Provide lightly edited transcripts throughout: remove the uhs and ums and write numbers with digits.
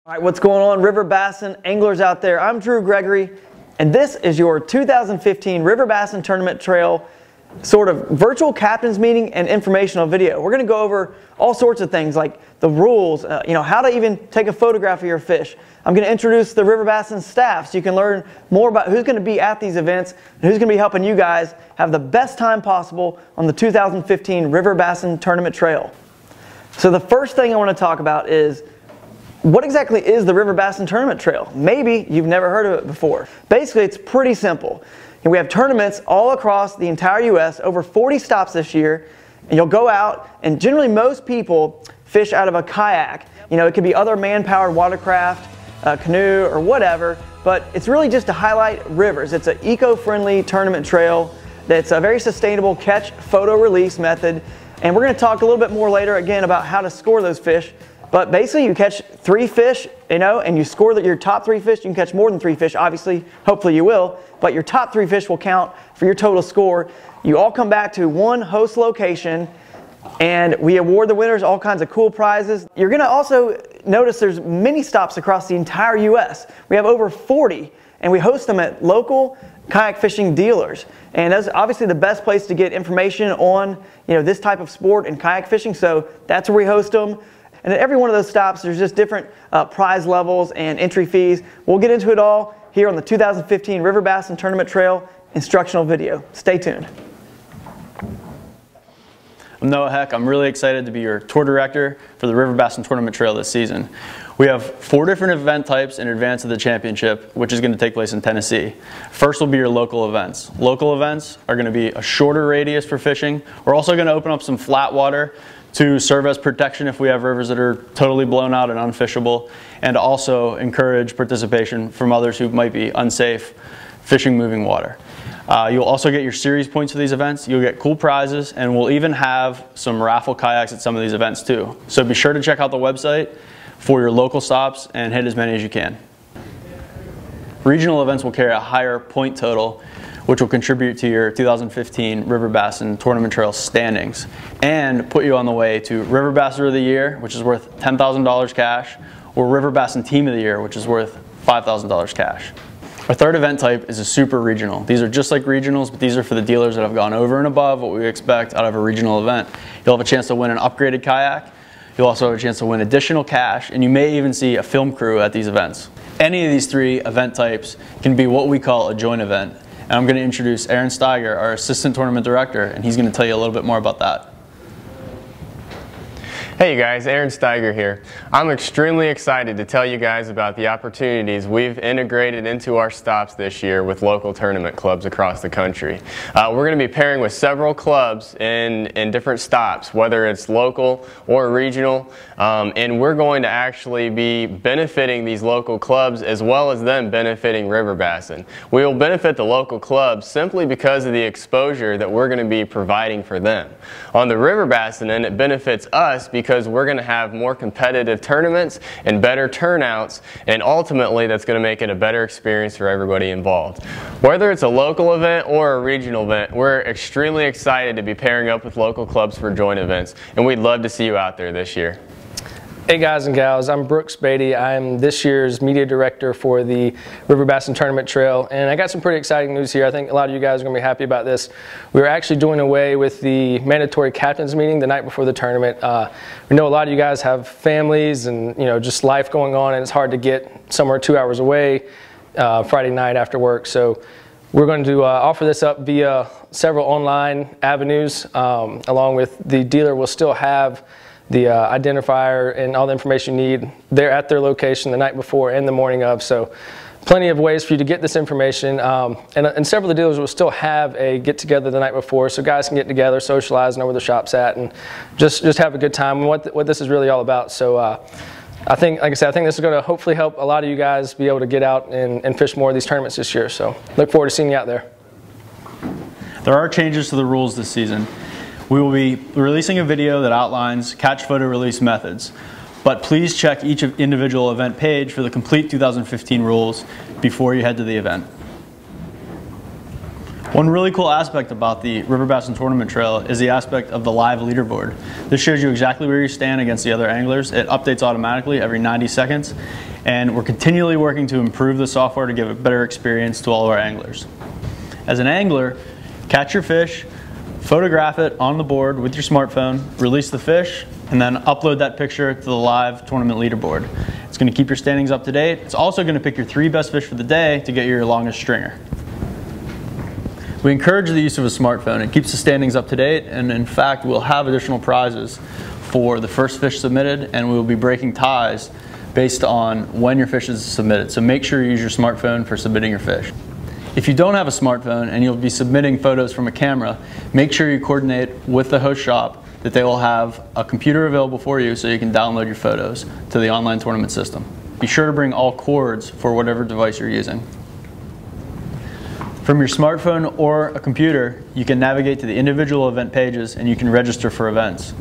All right, what's going on, River Bassin anglers out there? I'm Gregory, and this is your 2015 River Bassin Tournament Trail sort of virtual captain's meeting and informational video. We're going to go over all sorts of things like the rules, how to even take a photograph of your fish. I'm going to introduce the River Bassin staff so you can learn more about who's going to be at these events and who's going to be helping you guys have the best time possible on the 2015 River Bassin Tournament Trail. So the first thing I want to talk about is, what exactly is the River Bassin Tournament Trail? Maybe you've never heard of it before. Basically, it's pretty simple. We have tournaments all across the entire U.S., over 40 stops this year, and you'll go out, and generally most people fish out of a kayak. It could be other man-powered watercraft, canoe, or whatever, but it's really just to highlight rivers. It's an eco-friendly tournament trail that's a very sustainable catch, photo, release method, and we're going to talk a little bit more later again about how to score those fish. But basically, you catch 3 fish, and you score your top 3 fish. You can catch more than 3 fish, obviously, hopefully you will, but your top 3 fish will count for your total score. You all come back to one host location, and we award the winners all kinds of cool prizes. You're gonna also notice there's many stops across the entire US. We have over 40, and we host them at local kayak fishing dealers. And that's obviously the best place to get information on this type of sport and kayak fishing, so that's where we host them. And at every one of those stops, there's just different prize levels and entry fees. We'll get into it all here on the 2015 River Bassin Tournament Trail instructional video. Stay tuned. I'm Noah Heck. I'm really excited to be your tour director for the River Bassin Tournament Trail this season. We have 4 different event types in advance of the championship, which is going to take place in Tennessee. First will be your local events. Local events are going to be a shorter radius for fishing. We're also going to open up some flat water to serve as protection if we have rivers that are totally blown out and unfishable, and also encourage participation from others who might be unsafe fishing moving water. You'll also get your series points for these events. You'll get cool prizes, and we'll even have some raffle kayaks at some of these events too. So be sure to check out the website for your local stops and hit as many as you can. Regional events will carry a higher point total, which will contribute to your 2015 River Bassin Tournament Trail standings and put you on the way to River Basser of the Year, which is worth $10,000 cash, or River Bassin Team of the Year, which is worth $5,000 cash. Our third event type is a super regional. These are just like regionals, but these are for the dealers that have gone over and above what we expect out of a regional event. You'll have a chance to win an upgraded kayak. You'll also have a chance to win additional cash, and you may even see a film crew at these events. Any of these 3 event types can be what we call a joint event. And I'm going to introduce Aaron Steiger, our Assistant Tournament Director, and he's going to tell you a little bit more about that. Hey you guys, Aaron Steiger here. I'm extremely excited to tell you guys about the opportunities we've integrated into our stops this year with local tournament clubs across the country. We're going to be pairing with several clubs in different stops, whether it's local or regional, and we're going to actually be benefiting these local clubs as well as them benefiting River Bassin. We will benefit the local clubs simply because of the exposure that we're going to be providing for them. On the River Bassin end, it benefits us because we're going to have more competitive tournaments and better turnouts, and ultimately that's going to make it a better experience for everybody involved. Whether it's a local event or a regional event, we're extremely excited to be pairing up with local clubs for joint events, and we'd love to see you out there this year. Hey guys and gals, I'm Brooks Beatty. I'm this year's media director for the River Bassin Tournament Trail, and I got some pretty exciting news here. I think a lot of you guys are going to be happy about this. We're actually doing away with the mandatory captain's meeting the night before the tournament. We know a lot of you guys have families and just life going on, and it's hard to get somewhere 2 hours away Friday night after work. So we're going to offer this up via several online avenues, along with the dealer will still have the identifier and all the information you need there at their location the night before and the morning of. So plenty of ways for you to get this information, and several of the dealers will still have a get together the night before, so guys can get together, socialize, know where the shop's at, and just have a good time, and what this is really all about. So I think, like I said, I think this is going to hopefully help a lot of you guys be able to get out and fish more of these tournaments this year. So look forward to seeing you out there. There are changes to the rules this season. We will be releasing a video that outlines catch, photo, release methods, but please check each individual event page for the complete 2015 rules before you head to the event. One really cool aspect about the River Bassin Tournament Trail is the aspect of the live leaderboard. This shows you exactly where you stand against the other anglers. It updates automatically every 90 seconds, and we're continually working to improve the software to give a better experience to all of our anglers. As an angler, catch your fish, photograph it on the board with your smartphone, release the fish, and then upload that picture to the live tournament leaderboard. It's going to keep your standings up to date. It's also going to pick your 3 best fish for the day to get your longest stringer. We encourage the use of a smartphone. It keeps the standings up to date, and in fact, we'll have additional prizes for the first fish submitted, and we will be breaking ties based on when your fish is submitted. So make sure you use your smartphone for submitting your fish. If you don't have a smartphone and you'll be submitting photos from a camera, make sure you coordinate with the host shop that they will have a computer available for you so you can download your photos to the online tournament system. Be sure to bring all cords for whatever device you're using. From your smartphone or a computer, you can navigate to the individual event pages and you can register for events.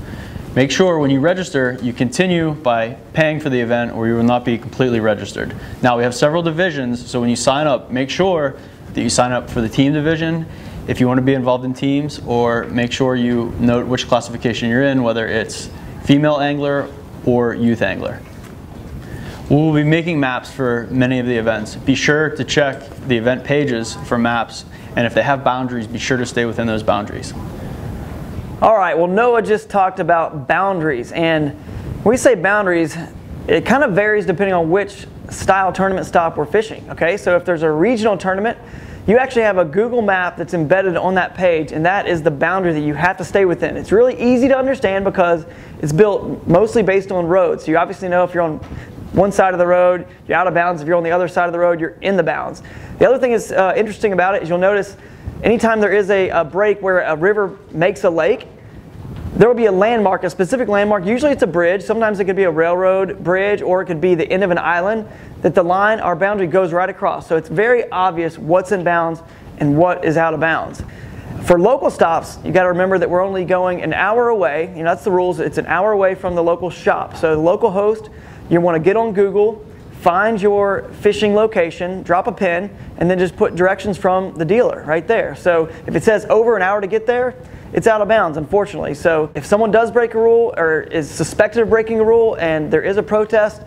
Make sure when you register, you continue by paying for the event or you will not be completely registered. Now we have several divisions, so when you sign up, make sure that you sign up for the team division if you want to be involved in teams, or make sure you note which classification you're in, whether it's female angler or youth angler. We will be making maps for many of the events. Be sure to check the event pages for maps, and if they have boundaries, be sure to stay within those boundaries. All right, well, Noah just talked about boundaries, and when we say boundaries, it kind of varies depending on which style tournament stop we're fishing, okay? So if there's a regional tournament, you actually have a Google map that's embedded on that page, and that is the boundary that you have to stay within. It's really easy to understand because it's built mostly based on roads. So you obviously know if you're on one side of the road, you're out of bounds. If you're on the other side of the road, you're in the bounds. The other thing is interesting about it is you'll notice anytime there is a break where a river makes a lake, there will be a landmark, a specific landmark. Usually it's a bridge. Sometimes it could be a railroad bridge, or it could be the end of an island that the line, our boundary, goes right across. So it's very obvious what's in bounds and what is out of bounds. For local stops, you got to remember that we're only going an hour away. You know, that's the rules. It's an hour away from the local shop. So the local host, you want to get on Google, find your fishing location, drop a pin, and then just put directions from the dealer right there. So if it says over an hour to get there, it's out of bounds, unfortunately. So if someone does break a rule or is suspected of breaking a rule and there is a protest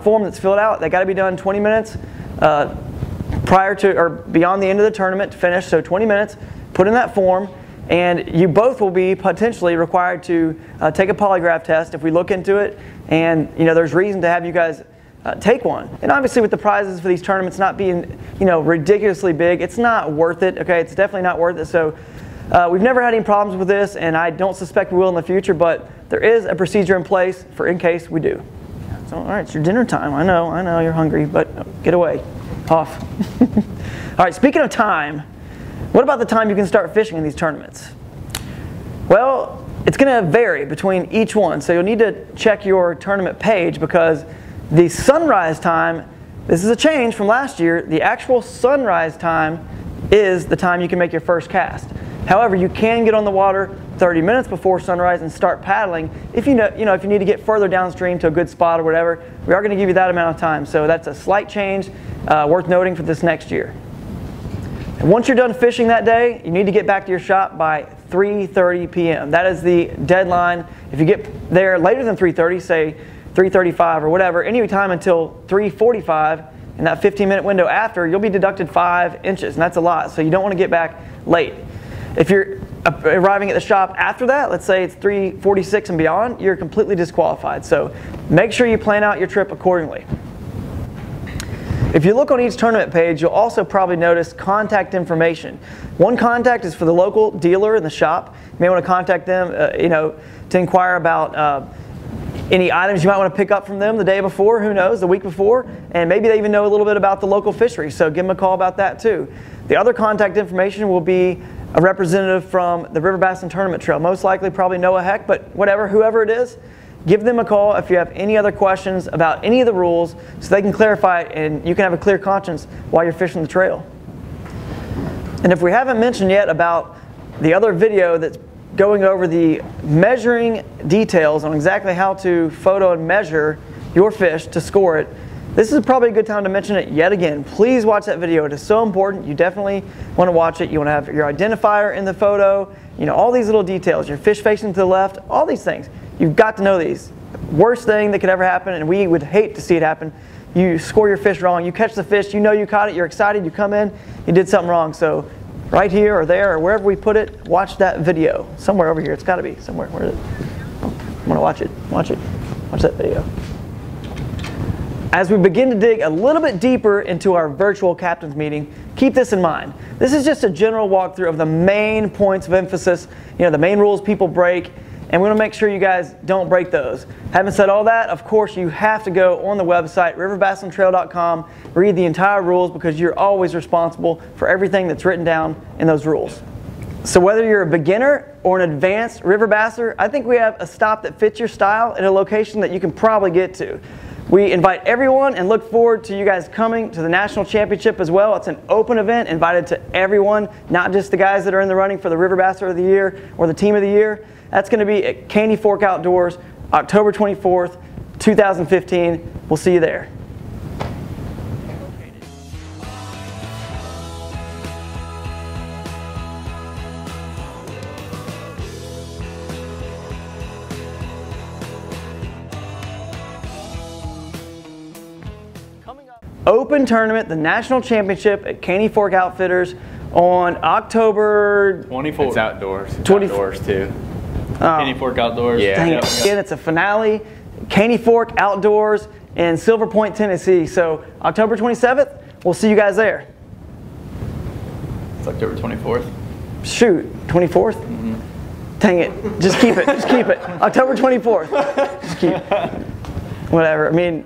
form that's filled out, they got to be done 20 minutes prior to or beyond the end of the tournament to finish. So 20 minutes, put in that form, and you both will be potentially required to take a polygraph test if we look into it, and you know there's reason to have you guys take one. And obviously with the prizes for these tournaments not being ridiculously big, it's not worth it. Okay, it's definitely not worth it. So we've never had any problems with this, and I don't suspect we will in the future, but there is a procedure in place for in case we do. So all right, it's your dinner time. I know you're hungry, but get away, off. All right, speaking of time, what about the time you can start fishing in these tournaments? Well, it's going to vary between each one, so you'll need to check your tournament page because the sunrise time, this is a change from last year, the actual sunrise time is the time you can make your first cast. However, you can get on the water 30 minutes before sunrise and start paddling if you need to get further downstream to a good spot or whatever. We are going to give you that amount of time, so that's a slight change worth noting for this next year. And once you're done fishing that day, you need to get back to your shop by 3:30 p.m. That is the deadline. If you get there later than 3:30, say 3:35 or whatever, any time until 3:45, in that 15-minute window after, you'll be deducted 5 inches, and that's a lot, so you don't want to get back late. If you're arriving at the shop after that, let's say it's 3:46 and beyond, you're completely disqualified. So make sure you plan out your trip accordingly. If you look on each tournament page, you'll also probably notice contact information. One contact is for the local dealer in the shop. You may want to contact them to inquire about any items you might want to pick up from them the day before, who knows, the week before, and maybe they even know a little bit about the local fishery, so give them a call about that too. The other contact information will be a representative from the River Bassin Tournament Trail, most likely probably Noah Heck, but whoever it is, give them a call if you have any other questions about any of the rules so they can clarify it and you can have a clear conscience while you're fishing the trail. And if we haven't mentioned yet about the other video that's going over the measuring details on exactly how to photo and measure your fish to score it, This is probably a good time to mention it yet again. Please watch that video. It is so important. You definitely want to watch it. You want to have your identifier in the photo, you know, all these little details, your fish facing to the left, all these things. You've got to know these. Worst thing that could ever happen, and we would hate to see it happen, you score your fish wrong, you catch the fish, you know you caught it, you're excited, you come in, you did something wrong. So right here or there or wherever we put it, watch that video. Somewhere over here, it's got to be somewhere. Where is it? I'm going to watch it. Watch it. Watch that video. As we begin to dig a little bit deeper into our virtual captain's meeting, keep this in mind. This is just a general walkthrough of the main points of emphasis, you know, the main rules people break, and we want to make sure you guys don't break those. Having said all that, of course, you have to go on the website, riverbassintrail.com, read the entire rules because you're always responsible for everything that's written down in those rules. So whether you're a beginner or an advanced river basser, I think we have a stop that fits your style in a location that you can probably get to. We invite everyone and look forward to you guys coming to the National Championship as well. It's an open event, invited to everyone, not just the guys that are in the running for the River Basser of the Year or the Team of the Year. That's going to be at Candy Fork Outdoors, October 24th, 2015. We'll see you there. Open tournament, the National Championship at Candy Fork Outfitters on October 24th. It's outdoors. It's 20 outdoors too. Candy Fork Outdoors. Yeah. Dang it. Again, it's a finale, Candy Fork Outdoors in Silver Point, Tennessee. So October 27th, we'll see you guys there. It's October 24th. Shoot, 24th? Mm-hmm. Dang it. Just keep it. Just keep it. October 24th. Just keep it. Whatever. I mean,